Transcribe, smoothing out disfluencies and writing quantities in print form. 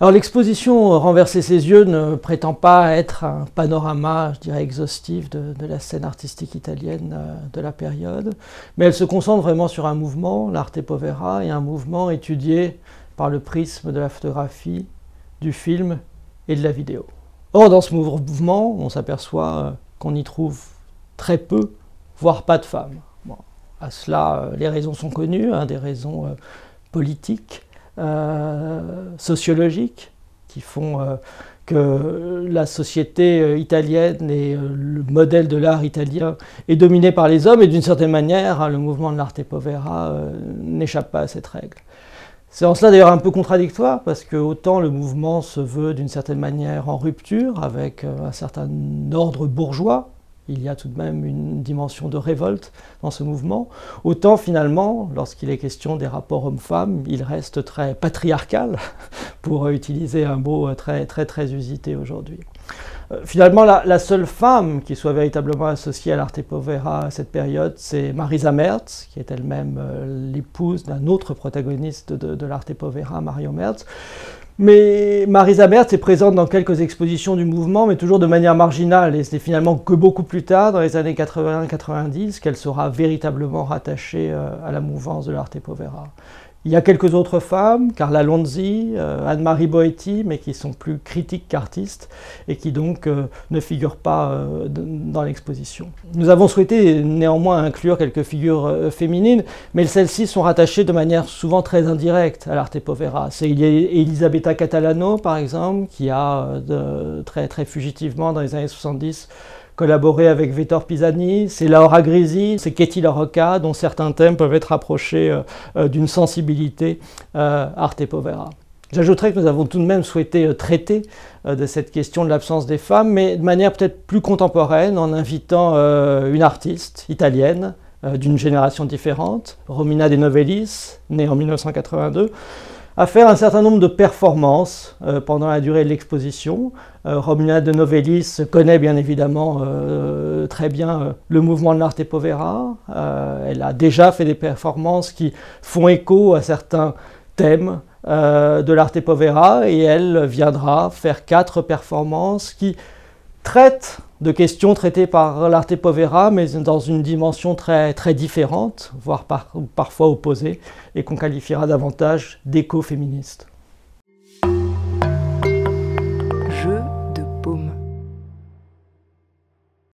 Alors l'exposition Renverser ses yeux ne prétend pas être un panorama, je dirais, exhaustif de la scène artistique italienne de la période, mais elle se concentre vraiment sur un mouvement, l'arte povera, et un mouvement étudié par le prisme de la photographie, du film et de la vidéo. Or, dans ce mouvement, on s'aperçoit qu'on y trouve très peu, voire pas de femmes. Bon, à cela, les raisons sont connues, des raisons politiques, sociologiques, qui font que la société italienne et le modèle de l'art italien est dominé par les hommes, et d'une certaine manière, le mouvement de l'arte povera n'échappe pas à cette règle. C'est en cela d'ailleurs un peu contradictoire, parce que autant le mouvement se veut d'une certaine manière en rupture avec un certain ordre bourgeois, il y a tout de même une dimension de révolte dans ce mouvement, autant finalement, lorsqu'il est question des rapports hommes-femmes, il reste très patriarcal, pour utiliser un mot très usité aujourd'hui. Finalement, la seule femme qui soit véritablement associée à l'arte povera à cette période, c'est Marisa Merz, qui est elle-même l'épouse d'un autre protagoniste de l'arte povera, Mario Merz. Mais Marisa Merz est présente dans quelques expositions du mouvement, mais toujours de manière marginale, et c'est finalement que beaucoup plus tard, dans les années 80-90, qu'elle sera véritablement rattachée à la mouvance de l'arte povera. Il y a quelques autres femmes, Carla Lonzi, Anne-Marie Boetti, mais qui sont plus critiques qu'artistes et qui donc ne figurent pas dans l'exposition. Nous avons souhaité néanmoins inclure quelques figures féminines, mais celles-ci sont rattachées de manière souvent très indirecte à l'arte povera. C'est Elisabetta Catalano, par exemple, qui a très fugitivement dans les années 70 collaboré avec Vettor Pisani, c'est Laura Grisi, c'est Katie LaRocca, dont certains thèmes peuvent être approchés d'une sensibilité arte povera. J'ajouterais que nous avons tout de même souhaité traiter de cette question de l'absence des femmes, mais de manière peut-être plus contemporaine, en invitant une artiste italienne d'une génération différente, Romina De Novellis, née en 1982, à faire un certain nombre de performances pendant la durée de l'exposition. Romina De Novellis connaît bien évidemment très bien le mouvement de l'arte povera. Elle a déjà fait des performances qui font écho à certains thèmes de l'arte povera, et elle viendra faire 4 performances qui traitent de questions traitées par l'arte povera, mais dans une dimension très différente, voire parfois opposée, et qu'on qualifiera davantage d'éco-féministe.